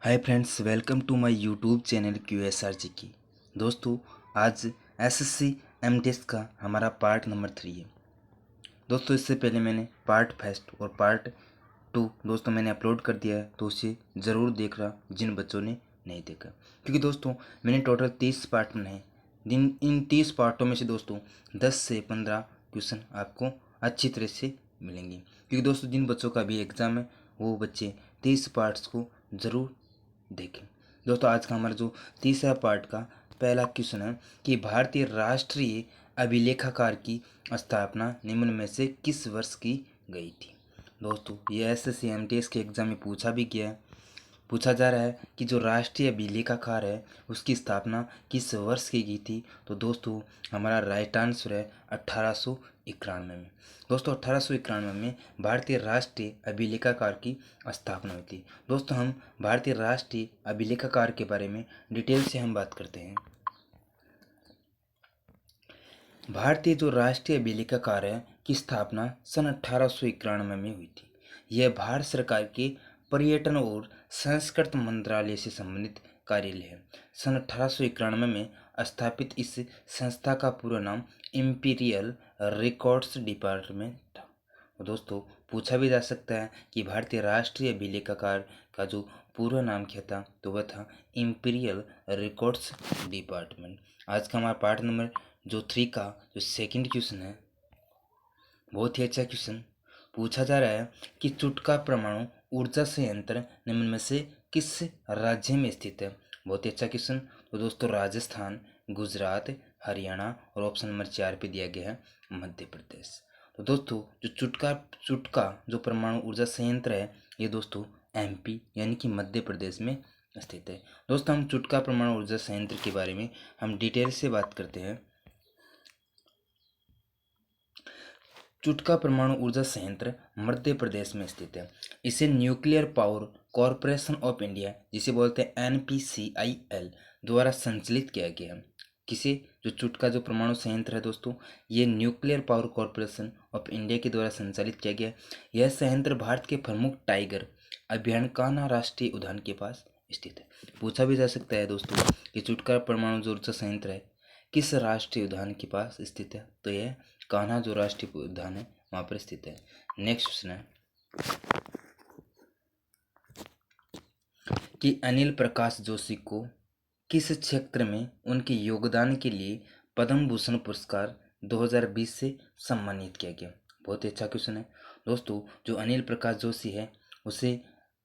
Hi friends, welcome to my YouTube channel QSRG की। दोस्तों, आज SSC MTS का हमारा पार्ट नंबर 3 है। दोस्तों, इससे पहले मैंने पार्ट फर्स्ट और पार्ट 2 दोस्तों मैंने अपलोड कर दिया है, तो उसे ज़रूर देख रहा जिन बच्चों ने नहीं देखा। क्योंकि दोस्तों मैंने टोटल 30 पार्ट बनाए। इन 30 पार्टों में से दोस्तों 10 से 15 क्वेश्चन आपको अच्छी तरह से मिलेंगे। क्योंकि दोस्तों जिन बच्चों का भी एग्ज़ाम है वो बच्चे 30 पार्ट्स को ज़रूर देखें। दोस्तों, आज का हमारा जो तीसरा पार्ट का पहला क्वेश्चन है कि भारतीय राष्ट्रीय अभिलेखागार की स्थापना निम्न में से किस वर्ष की गई थी। दोस्तों, ये SSC MTS के एग्जाम में पूछा भी गया है। पूछा जा रहा है कि जो राष्ट्रीय अभिलेखागार है उसकी स्थापना किस वर्ष की गई थी। तो दोस्तों हमारा राइट आंसर है 1891 में। दोस्तों 1891 में भारतीय राष्ट्रीय अभिलेखागार की स्थापना हुई थी। दोस्तों हम भारतीय राष्ट्रीय अभिलेखागार के बारे में डिटेल से हम बात करते हैं। भारतीय जो राष्ट्रीय अभिलेखागार है की स्थापना सन 1891 में हुई थी। यह भारत सरकार के पर्यटन और संस्कृति मंत्रालय से संबंधित कार्यालय है। सन 1891 में स्थापित इस संस्था का पूरा नाम इंपीरियल रिकॉर्ड्स डिपार्टमेंट था। दोस्तों पूछा भी जा सकता है कि भारतीय राष्ट्रीय अभिलेखागार का जो पूरा नाम क्या था, तो वह था इंपीरियल रिकॉर्ड्स डिपार्टमेंट। आज का हमारा पार्ट नंबर जो 3 का जो सेकंड क्वेश्चन है, बहुत ही अच्छा क्वेश्चन पूछा जा रहा है कि चुटका परमाणु ऊर्जा संयंत्र निम्न में से किस राज्य में स्थित है। बहुत ही अच्छा क्वेश्चन। तो दोस्तों राजस्थान, गुजरात, हरियाणा और ऑप्शन नंबर 4 पे दिया गया है मध्य प्रदेश। तो दोस्तों जो चुटका जो परमाणु ऊर्जा संयंत्र है ये दोस्तों MP यानी कि मध्य प्रदेश में स्थित है। दोस्तों हम चुटका परमाणु ऊर्जा संयंत्र के बारे में हम डिटेल से बात करते हैं। चुटका परमाणु ऊर्जा संयंत्र मध्य प्रदेश में स्थित है। इसे nuclear power corporation of India जिसे बोलते हैं NPCIL द्वारा संचालित किया गया है। किसे जो चुटका जो परमाणु संयंत्र है दोस्तों ये nuclear power corporation of India के द्वारा संचालित किया गया। यह संयंत्र भारत के प्रमुख टाइगर अभ्यारण्य कान्हा राष्ट्रीय उद्यान के पास स्थित है। पूछा भी जा सकता है दोस्तों कि चुटका परमाणु जो ऊर्जा संयंत्र है किस राष्ट्रीय उद्यान के पास स्थित है, तो यह कान्हा जो राष्ट्रीय उद्यान है वहां पर स्थित है। नेक्स्ट क्वेश्चन है कि अनिल प्रकाश जोशी को किस क्षेत्र में उनके योगदान के लिए पद्म भूषण पुरस्कार 2020 से सम्मानित किया गया। बहुत ही अच्छा क्वेश्चन है दोस्तों। जो अनिल प्रकाश जोशी है उसे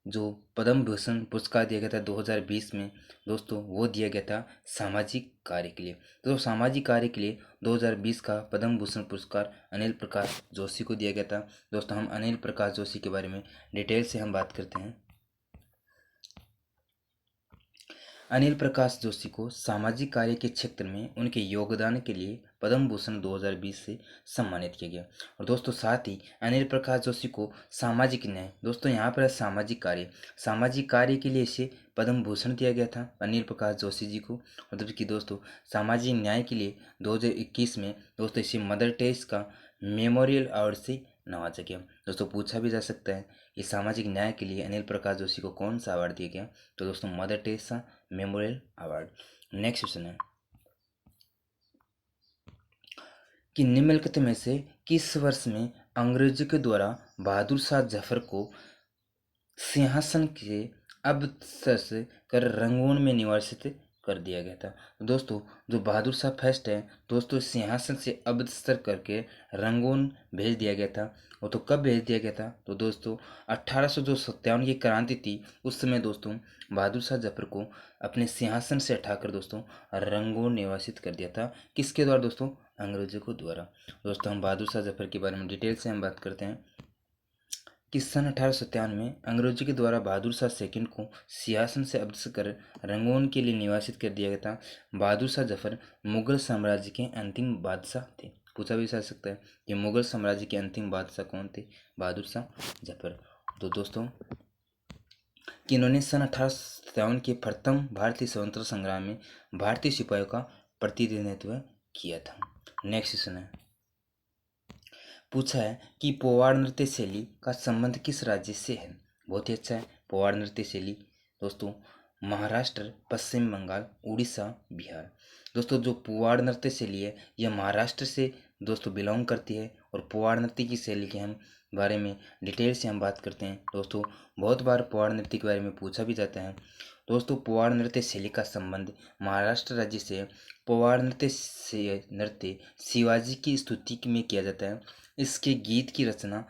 जो पद्म भूषण पुरस्कार दिया गया था 2020 में दोस्तों वो दिया गया था सामाजिक कार्य के लिए। तो सामाजिक कार्य के लिए 2020 का पद्म भूषण पुरस्कार अनिल प्रकाश जोशी को दिया गया था। दोस्तों हम अनिल प्रकाश जोशी के बारे में डिटेल से हम बात करते हैं। अनिल प्रकाश जोशी को सामाजिक कार्य के क्षेत्र में उनके योगदान के लिए पद्म भूषण 2020 से सम्मानित किया गया। और दोस्तों साथ ही अनिल प्रकाश जोशी को सामाजिक न्याय, दोस्तों यहाँ पर सामाजिक कार्य के लिए इसे पद्म भूषण दिया गया था अनिल प्रकाश जोशी जी को। और जबकि दोस्तों सामाजिक न्याय के लिए 2021 में दोस्तों इसे मदर टेरेसा का मेमोरियल अवार्ड से नवाजा गया। दोस्तों पूछा भी जा सकता है कि सामाजिक न्याय के लिए अनिल प्रकाश जोशी को कौन सा अवार्ड दिया गया, तो दोस्तों mother Teresa memorial award. Next question है कि निम्नलिखित में से किस वर्ष में अंग्रेजों के द्वारा बहादुर शाह जफर को सिंहासन के अवसर कर रंगून में निवासित कर दिया गया था। दोस्तों जो बहादुर शाह फर्स्ट है दोस्तों सिंहासन से अवसर करके रंगून भेज दिया गया था। वो तो कब भेज दिया गया था, तो दोस्तों 1857 की क्रांति थी उस समय दोस्तों बहादुर शाह जफर को अपने सिंहासन से हटाकर दोस्तों रंगून निवासित कर दिया था। किसके द्वारा दोस्तों, अंग्रेजों को द्वारा। दोस्तों हम बहादुर शाह जफर के बारे में डिटेल से हम बात करते हैं कि सन 1857 में अंग्रेजों के द्वारा बहादुर शाह सेकंड को सिंहासन से अवसर कर रंगून के लिए निवासित कर दिया गया था। बहादुर शाह जफर मुगल साम्राज्य के अंतिम बादशाह थे। पूछा भी जा सकता है कि मुगल साम्राज्य के अंतिम बादशाह कौन थे, बहादुर शाह जफर। तो दोस्तों कि इन्होंने सन 1857 के प्रथम भारतीय स्वतंत्रता संग्राम में भारतीय सिपाहियों का प्रतिनिधित्व किया था। नेक्स्ट क्वेश्चन है पूछा है कि पोवाड़ नृत्य शैली का संबंध किस राज्य से है। बहुत ही अच्छा है। पोवाड़ नृत्य शैली दोस्तों महाराष्ट्र, पश्चिम बंगाल, उड़ीसा, बिहार। दोस्तों जो पुआड़ नृत्य शैली है यह महाराष्ट्र से दोस्तों बिलोंग करती है। और पुआड़ नृत्य की शैली के हम बारे में डिटेल से हम बात करते हैं। दोस्तों बहुत बार पुआड़ नृत्य के बारे में पूछा भी जाता है। दोस्तों पुआड़ नृत्य शैली का संबंध महाराष्ट्र राज्य से पुआड़ नृत्य शिवाजी की स्तुति में किया जाता है। इसके गीत की रचना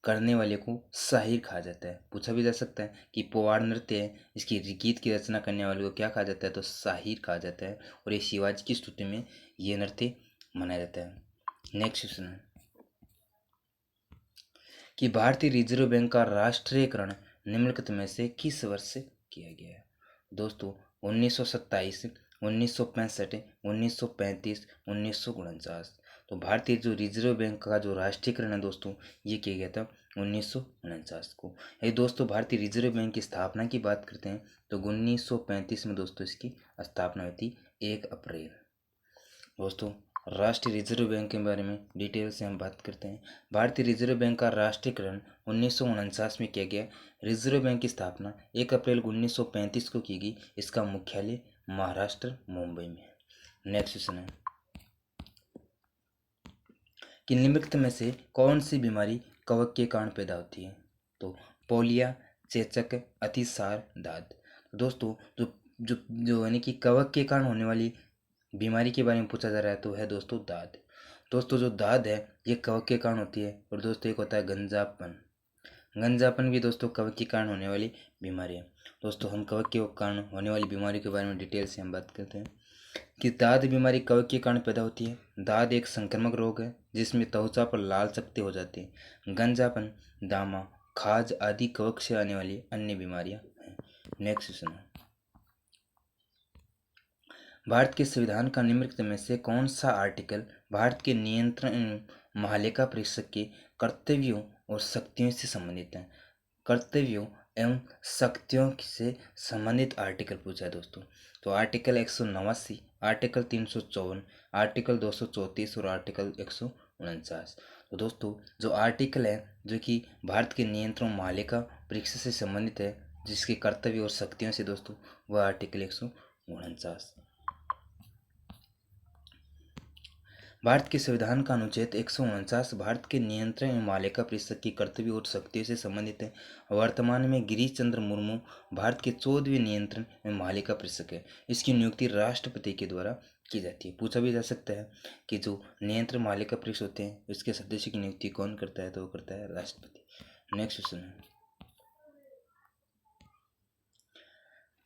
करने वाले को शाहिर कहा जाता है। पूछा भी जा सकता है कि पुआड़ नृत्य है, इसकी गीत की रचना करने वाले को क्या कहा जाता है, तो शाहिर कहा जाता है। और ये शिवाजी की स्तुति में ये नृत्य मनाया जाता है। नेक्स्ट क्वेश्चन है कि भारतीय रिजर्व बैंक का राष्ट्रीयकरण निम्नलिखित में से किस वर्ष से किया गया है। दोस्तों 1927, 1965, 1935, 1949। तो भारतीय जो रिजर्व बैंक का जो राष्ट्रीयकरण है दोस्तों ये किया गया था 1949 को। ये दोस्तों भारतीय रिजर्व बैंक की स्थापना की बात करते हैं तो 1935 में दोस्तों इसकी स्थापना हुई थी 1 अप्रैल। दोस्तों राष्ट्रीय रिजर्व बैंक के बारे में डिटेल से हम बात करते हैं। भारतीय रिजर्व बैंक का राष्ट्रीयकरण 1949 में किया गया। रिजर्व बैंक की स्थापना 1 अप्रैल 1935 को की गई। इसका मुख्यालय महाराष्ट्र मुंबई में है। नेक्स्ट क्वेश्चन है कि निम्नलिखित में से कौन सी बीमारी कवक के कारण पैदा होती है। तो पोलिया, चेचक, अतिसार, दाद। दोस्तों जो जो जो यानी कि कवक के कारण होने वाली बीमारी के बारे में पूछा जा रहा है तो है दोस्तों दाद। दोस्तों जो दाद है ये कवक के कारण होती है। और दोस्तों एक होता है गंजापन। गंजापन भी दोस्तों कवक के कारण होने वाली बीमारी है। दोस्तों हम कवक के कारण होने वाली बीमारी के बारे में डिटेल से हम बात करते हैं कि दाद बीमारी कवक के कारण पैदा होती है। दाद एक संक्रामक रोग है जिसमें त्वचा पर लाल चकत्ते हो जाते हैं। गंजापन, दामा, खाज आदि कवक से आने वाली अन्य बीमारियां हैं। नेक्स्ट क्वेश्चन है भारत के संविधान का निम्नलिखित में से कौन सा आर्टिकल भारत के नियंत्रण एवं महालेखा परीक्षक के कर्तव्यों और शक्तियों से संबंधित है। कर्तव्यों एवं शक्तियों से संबंधित आर्टिकल पूछा है दोस्तों। तो आर्टिकल 189, आर्टिकल 354, आर्टिकल 234 और आर्टिकल 149। तो दोस्तों जो आर्टिकल है जो कि भारत के नियंत्रण महालेखा परीक्षा से संबंधित है जिसके कर्तव्य और शक्तियों से दोस्तों वह आर्टिकल 149। भारत के संविधान का अनुच्छेद 149 भारत के नियंत्रण एवं मालिका परिषद की कर्तव्य और शक्तियों से संबंधित है। वर्तमान में गिरीश चंद्र मुर्मू भारत के 14वें नियंत्रण एवं मालिका परिषद है। इसकी नियुक्ति राष्ट्रपति के द्वारा की जाती है। पूछा भी जा सकता है कि जो नियंत्रण मालिका परिषद होते हैं इसके सदस्य की नियुक्ति कौन करता है, तो वो करता है राष्ट्रपति। नेक्स्ट क्वेश्चन है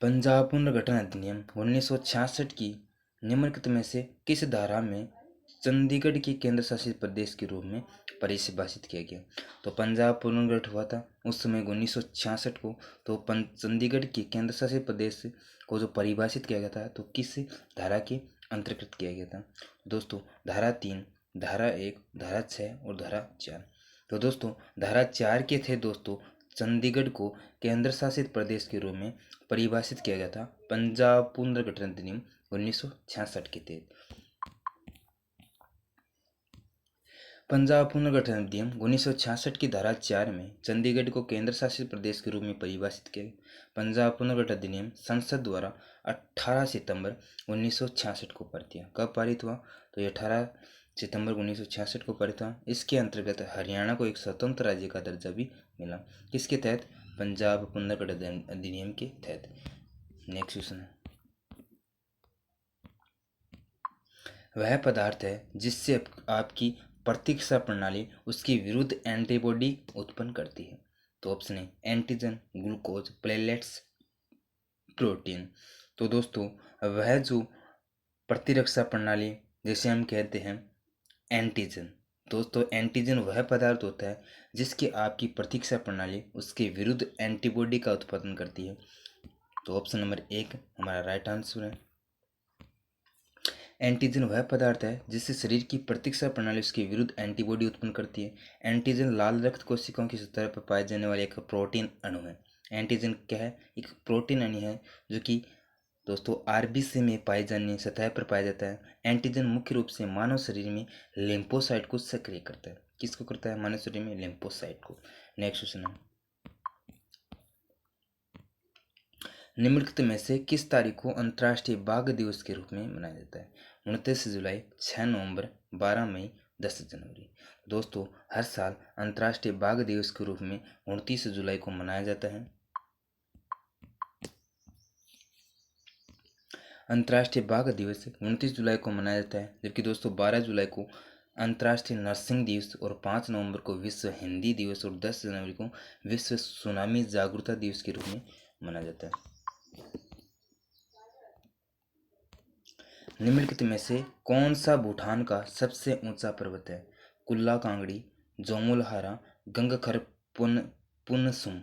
पंजाब पुनर्गठन अधिनियम 1966 की निम्नलिखित में से किस धारा में चंडीगढ़ के केंद्र शासित प्रदेश के रूप में परिभाषित किया गया। तो पंजाब पुनर्गठन हुआ था उस समय 1966 को। तो चंडीगढ़ के केंद्र शासित प्रदेश को जो परिभाषित किया गया था तो किस धारा के अंतर्गत किया गया था। दोस्तों धारा 3, धारा 1, धारा 6 और धारा 4। तो दोस्तों धारा 4 के थे दोस्तों चंडीगढ़ को केंद्र शासित प्रदेश के रूप में परिभाषित किया गया था पंजाब पुनर्गठन अधिनियम 1966 के तहत। पंजाब पुनर्गठन अधिनियम 1966 की धारा 4 में चंडीगढ़ को केंद्र शासित प्रदेश के रूप में परिभाषित किया गया। पंजाब पुनर्गठन अधिनियम संसद द्वारा 18 सितंबर 1966 को पारित किया। कब पारित हुआ, तो ये 18 सितंबर 1966 को पारित हुआ। इसके अंतर्गत हरियाणा को एक स्वतंत्र राज्य का दर्जा भी मिला। किसके तहत, पंजाब पुनर्गठन अधिनियम के तहत। नेक्स्ट क्वेश्चन है वह पदार्थ है जिससे आपकी प्रतिरक्षा प्रणाली उसके विरुद्ध एंटीबॉडी उत्पन्न करती है। तो ऑप्शन है एंटीजन, ग्लूकोज, प्लेटलेट्स, प्रोटीन। तो दोस्तों वह जो प्रतिरक्षा प्रणाली जिसे हम कहते हैं एंटीजन। दोस्तों एंटीजन वह पदार्थ होता है जिसकी आपकी प्रतिरक्षा प्रणाली उसके विरुद्ध एंटीबॉडी का उत्पादन करती है। तो ऑप्शन नंबर 1 हमारा राइट आंसर है। एंटीजन वह पदार्थ है जिससे शरीर की प्रतिरक्षा प्रणाली उसके विरुद्ध एंटीबॉडी उत्पन्न करती है। एंटीजन लाल रक्त कोशिकाओं की सतह पर पाए जाने वाले एक प्रोटीन अणु है। एंटीजन क्या है, एक प्रोटीन अणु है जो कि दोस्तों आरबीसी में पाए जाने सतह पर पाया जाता है। एंटीजन मुख्य रूप से मानव शरीर में लिम्फोसाइट को सक्रिय करता है। किसको करता है, मानव शरीर में लिम्फोसाइट को। नेक्स्ट क्वेश्चन है निम्नलिखित में से किस तारीख को अंतर्राष्ट्रीय बाघ दिवस के रूप में मनाया जाता है? 29 जुलाई, 6 नवंबर, 12 मई, 10 जनवरी। दोस्तों, हर साल अंतर्राष्ट्रीय बाघ दिवस के रूप में 29 जुलाई को मनाया जाता है। अंतर्राष्ट्रीय बाघ दिवस 29 जुलाई को मनाया जाता है, जबकि दोस्तों 12 जुलाई को अंतर्राष्ट्रीय नर्सिंग दिवस और 5 नवंबर को विश्व हिंदी दिवस और 10 जनवरी को विश्व सुनामी जागरूकता दिवस के रूप में मनाया जाता है। निम्नलिखित में से कौन सा भूटान का सबसे ऊंचा पर्वत है? कुल्ला कांगड़ी, जोमुलहारा, गंगखर, पुनसुम।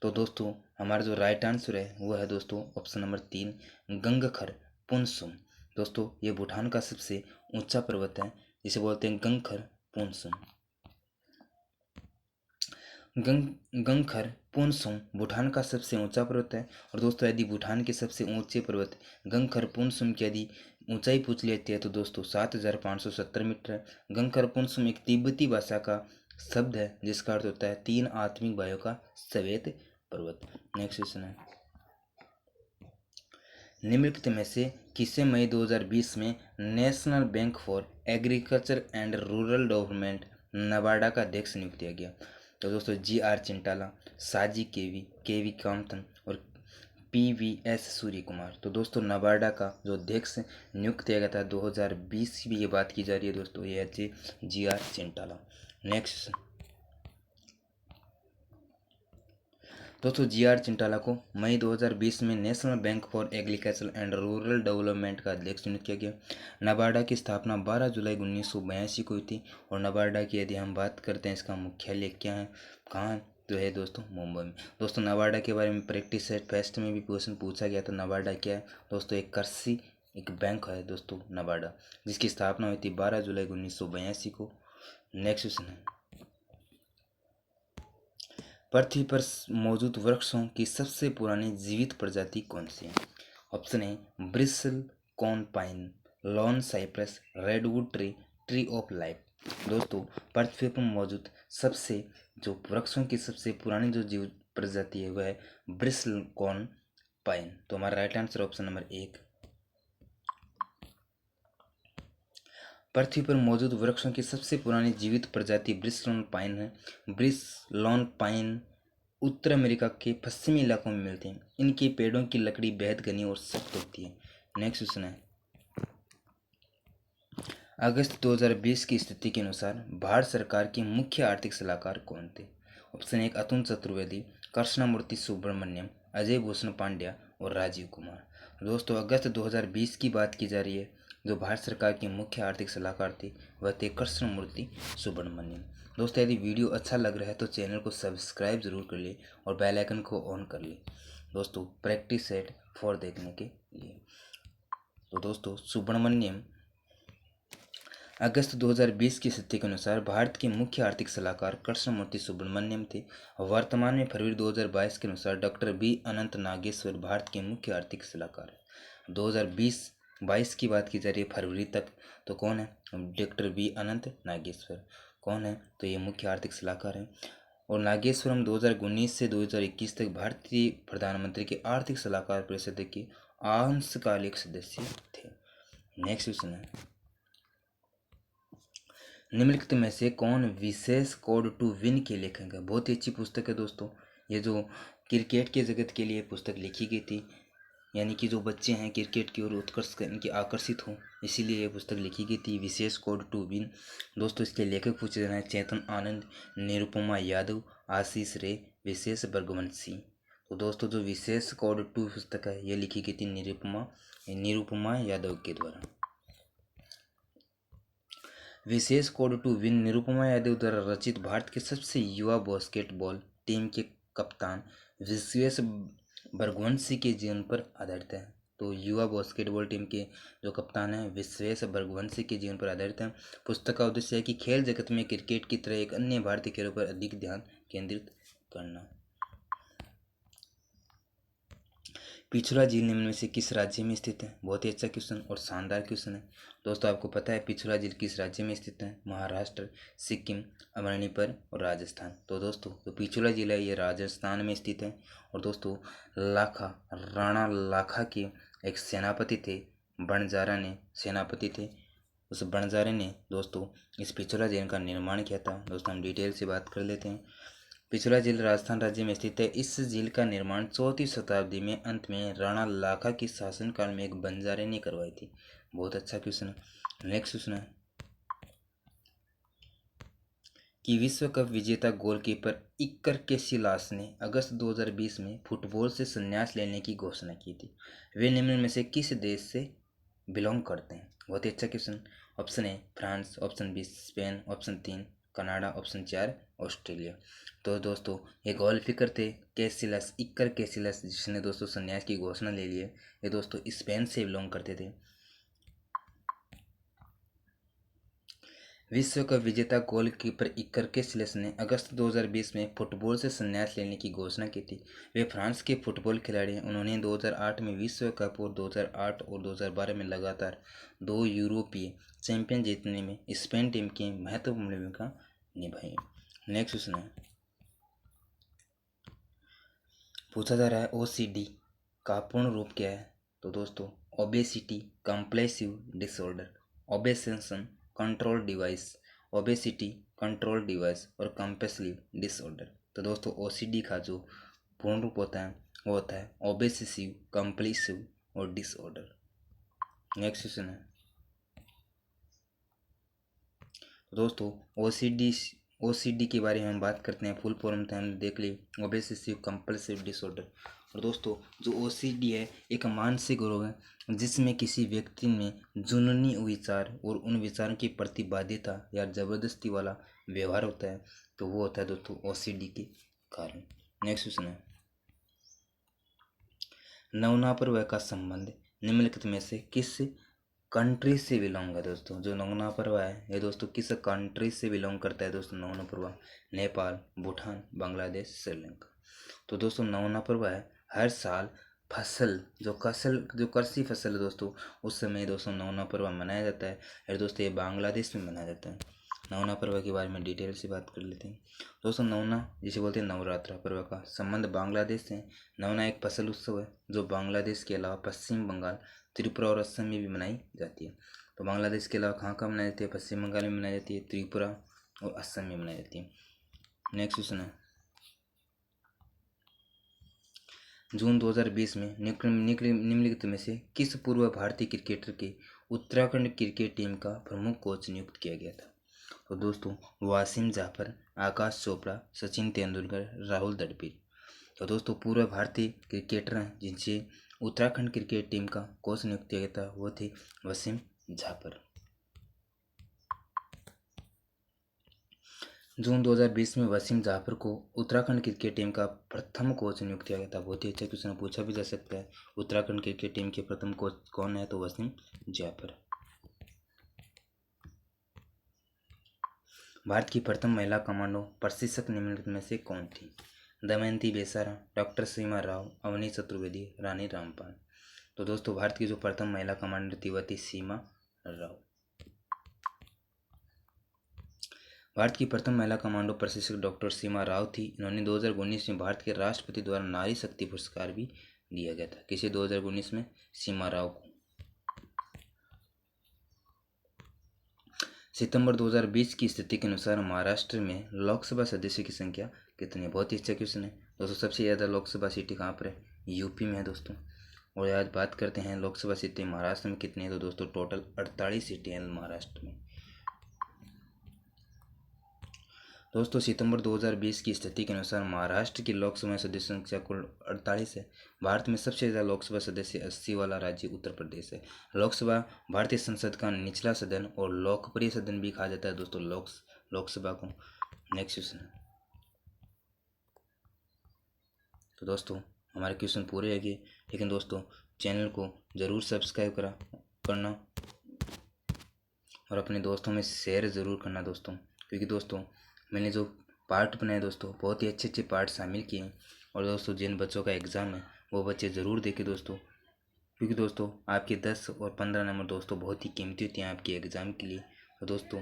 तो दोस्तों, हमारा जो राइट आंसर है वो है दोस्तों ऑप्शन नंबर 3, गंगखर पुनसुम। दोस्तों, ये भूटान का सबसे ऊंचा पर्वत है, जिसे बोलते हैं गंगखर पुनसुम। गंगखर पुनसुम भूटान का सबसे ऊंचा पर्वत है। और दोस्तों, यदि भूटान के सबसे ऊंचे पर्वत गंगखर पुनसुम की यदि ऊंचाई पूछ लेती है तो दोस्तों 7570 मीटर है। गंगखर पुनसुम एक तिब्बती भाषा का शब्द है जिसका अर्थ होता है 3 आत्मिक वायु का श्वेत पर्वत। नेक्स्ट क्वेश्चन है, निम्नलिखित में से किसे मई 2020 में national bank for agriculture and rural development NABARD का अध्यक्ष नियुक्त किया गया? तो दोस्तों, GR चिंटाला, साजी केवी कामतन और PVS सूर्य कुमार। तो दोस्तों, नबार्डा का जो अध्यक्ष नियुक्त किया गया था 2020 की भी ये बात की जा रही है दोस्तों, ये है GR चिंटाला। नेक्स्ट दोस्तों, GR चिंटाला को मई 2020 में national bank for agriculture and rural development का अध्यक्ष नियुक्त किया गया। नबार्डा की स्थापना 12 जुलाई 1982 को हुई थी। और नबार्डा की यदि हम बात करते हैं, इसका मुख्यालय क्या है, कहाँ है, तो है दोस्तों मुंबई में। दोस्तों, नबार्डा के बारे में प्रैक्टिस सेट फेस्ट में भी क्वेश्चन पूछा गया था। नबार्डा क्या है दोस्तों? एक बैंक है दोस्तों नबार्डा, जिसकी स्थापना हुई थी 12 जुलाई 1982 को। नेक्स्ट क्वेश्चन है, पृथ्वी पर मौजूद वृक्षों की सबसे पुरानी जीवित प्रजाति कौन सी है? Option A bristlecone pine, lawn cypress, redwood tree, tree of life. दोस्तों, पृथ्वी पर मौजूद सबसे जो वृक्षों की सबसे पुरानी जो जीवित प्रजाति है वह है ब्रिसल कॉन पाइन। तो हमारा राइट आंसर ऑप्शन नंबर 1। पृथ्वी पर मौजूद वृक्षों की सबसे पुरानी जीवित प्रजाति ब्रिसलॉन पाइन है। ब्रिसलॉन पाइन उत्तर अमेरिका के पश्चिमी इलाकों में मिलते हैं। इनके पेड़ों की लकड़ी बेहद घनी और सख्त होती है। नेक्स्ट क्वेश्चन है, अगस्त 2020 की स्थिति के अनुसार भारत सरकार के मुख्य आर्थिक सलाहकार कौन थे? ऑप्शन 1 अतुल चतुर्वेदी, कृष्णमूर्ति सुब्रमण्यम, अजय भूषण पांड्या और राजीव कुमार। दोस्तों, अगस्त 2020 की बात की जा रही है। जो भारत सरकार के मुख्य आर्थिक सलाहकार थे वह थे कृष्णमूर्ति सुब्रमण्यम। दोस्तों, यदि वीडियो अच्छा लग रहा है तो चैनल को सब्सक्राइब जरूर कर ले और बेल आइकन को ऑन कर ले दोस्तों, प्रैक्टिस सेट फॉर देखने के लिए। तो दोस्तों, सुब्रमण्यम अगस्त 2020 की स्थिति के अनुसार भारत के मुख्य आर्थिक सलाहकार कृष्णमूर्ति सुब्रमण्यम थे। वर्तमान में फरवरी 2022 के अनुसार डॉक्टर बी अनंत नागेश्वर भारत के मुख्य आर्थिक सलाहकार है। 2020-22 की बात की जा रही है फरवरी तक, तो कौन है? डॉक्टर बी अनंत नागेश्वर। कौन है? तो ये मुख्य आर्थिक सलाहकार हैं। और नागेश्वरम 2019 से 2021 तक भारतीय प्रधानमंत्री के आर्थिक सलाहकार परिषद के अंशकालिक सदस्य थे। नेक्स्ट क्वेश्चन है, निम्नलिखित में से कौन विशेष कोड टू विन के लेखक है? बहुत ही अच्छी पुस्तक है दोस्तों। ये जो क्रिकेट के जगत के लिए पुस्तक लिखी गई थी, यानी कि जो बच्चे हैं क्रिकेट की ओर उत्कर्ष इनके आकर्षित हों, इसीलिए ये पुस्तक लिखी गई थी, विशेष कोड टू विन। दोस्तों, इसके लेखक पूछे जाना है चेतन आनंद, निरुपमा यादव, आशीष रे, विशेष बरगवंशी। तो दोस्तों, जो विशेष कोड टू पुस्तक है ये लिखी गई थी निरुपमा यादव के द्वारा। विशेष code to win Nirupama Yadav द्वारा रचित भारत के सबसे युवा बास्केटबॉल टीम के कप्तान विशेष बरगवंशी के जीवन पर आधारित है। तो युवा बास्केटबॉल टीम के जो कप्तान हैं विशेष बरगवंशी के जीवन पर आधारित है। पुस्तक का उद्देश्य है कि खेल जगत में क्रिकेट की तरह एक अन्य भारतीय खेलों पर अधिक ध्यान केंद्रित करना। पिछड़ा झील निम्न में से किस राज्य में स्थित है? बहुत ही अच्छा क्वेश्चन और शानदार क्वेश्चन है। दोस्तों आपको पता है पिछड़ा झील किस राज्य में स्थित है? महाराष्ट्र, सिक्किम, मणिपुर और राजस्थान। तो दोस्तों जो पिछड़ा झील है ये राजस्थान में स्थित है। और दोस्तों राणा लाखा के एक सेनापति थे, बंजारा ने सेनापति थे। उस बंजारे ने दोस्तों इस पिछड़ा झील का निर्माण किया था। दोस्तों हम डिटेल से बात कर लेते हैं। पिछड़ा झील राजस्थान राज्य में स्थित है। इस झील का निर्माण 4वीं शताब्दी में अंत में राणा लाखा के शासनकाल में एक बंजारे ने करवाई थी। बहुत अच्छा क्वेश्चन है। नेक्स्ट क्वेश्चन है कि विश्व कप विजेता गोलकीपर इकर कैसिलास ने अगस्त 2020 में फुटबॉल से संन्यास लेने की घोषणा की थी। वे निम्न में से किस देश से बिलोंग करते हैं? बहुत ही अच्छा question. Option A France, option B Spain, option 3 Canada, option 4 Australia. तो दोस्तों ये गोलकीपर थे कैसिलस, इकर कैसिलस, जिसने दोस्तों संन्यास की घोषणा ले ली है। ये दोस्तों स्पेन से बिलोंग करते थे। विश्व कप विजेता गोलकीपर इकर कैसिलस ने अगस्त 2020 में फुटबॉल से संन्यास लेने की घोषणा की थी। वे फ्रांस के फुटबॉल खिलाड़ी हैं। उन्होंने 2008 में विश्व कप और 2008 और 2012 में लगातार 2 यूरोपीय चैंपियन जीतने में स्पेन टीम की महत्वपूर्ण भूमिका निभाई। नेक्स्ट क्वेश्चन है, पूछा जा रहा है ओसीडी का पूर्ण रूप क्या है? तो दोस्तों obesity compulsive disorder, obsession control device, obesity control device और कंपल्सिव डिसऑर्डर। तो दोस्तों ओसीडी का जो पूर्ण रूप होता है वो होता है ओबेसिव कंपल्सिव और डिसऑर्डर। नेक्स्ट क्वेश्चन है, दोस्तों ओसीडी के बारे में हम बात करते हैं। फुल फॉर्म तो हमने देख ली, ओबेसिव कंपल्सिव डिसऑर्डर। और दोस्तों जो ओसीडी है एक मानसिक रोग है जिसमें किसी व्यक्ति में जुनूनी विचार और उन विचारों के प्रति बाध्यता या जबरदस्ती वाला व्यवहार होता है। तो वो होता है दोस्तों ओसीडी के कारण। नेक्स्ट क्वेश्चन है, नवनापर्व का संबंध निम्नलिखित में से किस कंट्री से बिलोंग है? दोस्तों जो नवनापर्व है ये दोस्तों किस कंट्री से बिलोंग करता है? दोस्तों नवनापर्व नेपाल, भूटान, बांग्लादेश, श्रीलंका। तो दोस्तों नवनापर्व है हर साल फसल जो कृषि फसल है दोस्तों उस समय दोस्तों नवनापर्व मनाया जाता है। और दोस्तों ये बांग्लादेश में मनाया जाता है। नवनापर्व के बारे में डिटेल से बात कर लेते हैं। दोस्तों नवना जिसे बोलते हैं नवरात्रा पर्व का संबंध बांग्लादेश से। नवना एक फसल उत्सव है जो बांग्लादेश के अलावा पश्चिम बंगाल, त्रिपुरा और असम में भी मनाई जाती है। तो बांग्लादेश के अलावा कहाँ कहाँ मनाई जाती है? पश्चिम बंगाल में मनाई जाती है, त्रिपुरा और असम में मनाई जाती है। नेक्स्ट क्वेश्चन है, जून 2020 में निम्नलिखित में से किस पूर्व भारतीय क्रिकेटर के उत्तराखंड क्रिकेट टीम का प्रमुख कोच नियुक्त किया गया था? तो दोस्तों वासिम जाफर, आकाश चोपड़ा, सचिन तेंदुलकर, राहुल द्रविड़। तो दोस्तों पूर्व भारतीय क्रिकेटर हैं जिनसे उत्तराखंड क्रिकेट टीम का कोच नियुक्त किया गया था वो थे वसीम जाफर। जून 2020 में वसीम जाफर को उत्तराखंड क्रिकेट टीम का प्रथम कोच नियुक्त किया गया था। बहुत ही अच्छा क्वेश्चन पूछा भी जा सकता है। उत्तराखंड क्रिकेट टीम के प्रथम कोच कौन है? तो वसीम जाफर। भारत की प्रथम महिला कमांडो प्रशिक्षक निम्नलिखित में से कौन थी? दमयंती बेसारा, डॉक्टर सीमा राव, अवनी चतुर्वेदी, रानी रामपाल। तो दोस्तों भारत की जो प्रथम महिला कमांडर थी वह थी सीमा राव। भारत की प्रथम महिला कमांडो प्रशिक्षक डॉक्टर सीमा राव थी। इन्होंने 2019 में भारत के राष्ट्रपति द्वारा नारी शक्ति पुरस्कार भी दिया गया था। किसे? 2019 में सीमा राव को। सितंबर 2020 की स्थिति के अनुसार महाराष्ट्र में लोकसभा सदस्यों की संख्या कितनी है? बहुत ही अच्छा क्वेश्चन है दोस्तों। सबसे ज़्यादा लोकसभा सीटें कहाँ पर है? यूपी में है दोस्तों। और आज बात करते हैं लोकसभा सीटें महाराष्ट्र में कितनी है? तो दोस्तों टोटल 48 सीटें हैं महाराष्ट्र में। दोस्तों सितंबर 2020 की स्थिति के अनुसार महाराष्ट्र की लोकसभा सदस्यों की संख्या कुल 48 है। भारत में सबसे ज़्यादा लोकसभा सदस्य 80 वाला राज्य उत्तर प्रदेश है। लोकसभा भारतीय संसद का निचला सदन और लोकप्रिय सदन भी कहा जाता है दोस्तों लोकसभा को। Next question. तो दोस्तों हमारे क्वेश्चन पूरे हो गए, लेकिन दोस्तों चैनल को ज़रूर सब्सक्राइब करना और अपने दोस्तों में शेयर ज़रूर करना दोस्तों, क्योंकि दोस्तों मैंने जो पार्ट बनाए दोस्तों बहुत ही अच्छे अच्छे पार्ट शामिल किए हैं। और दोस्तों जिन बच्चों का एग्ज़ाम है वो बच्चे ज़रूर देखें दोस्तों, क्योंकि दोस्तों आपके 10 और 15 नंबर दोस्तों बहुत ही कीमती होते हैं आपके एग्ज़ाम के लिए। तो दोस्तों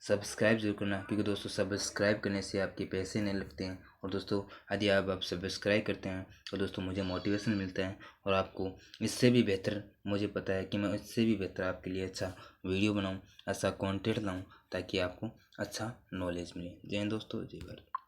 सब्सक्राइब जरूर करना, क्योंकि दोस्तों सब्सक्राइब करने से आपके पैसे नहीं लगते हैं। और दोस्तों यदि आप सब्सक्राइब करते हैं तो दोस्तों मुझे मोटिवेशन मिलता है, और आपको इससे भी बेहतर, मुझे पता है कि मैं इससे भी बेहतर आपके लिए अच्छा वीडियो बनाऊं, अच्छा कंटेंट लाऊं, ताकि आपको अच्छा नॉलेज मिले। जय हिंद दोस्तों, जय भारत।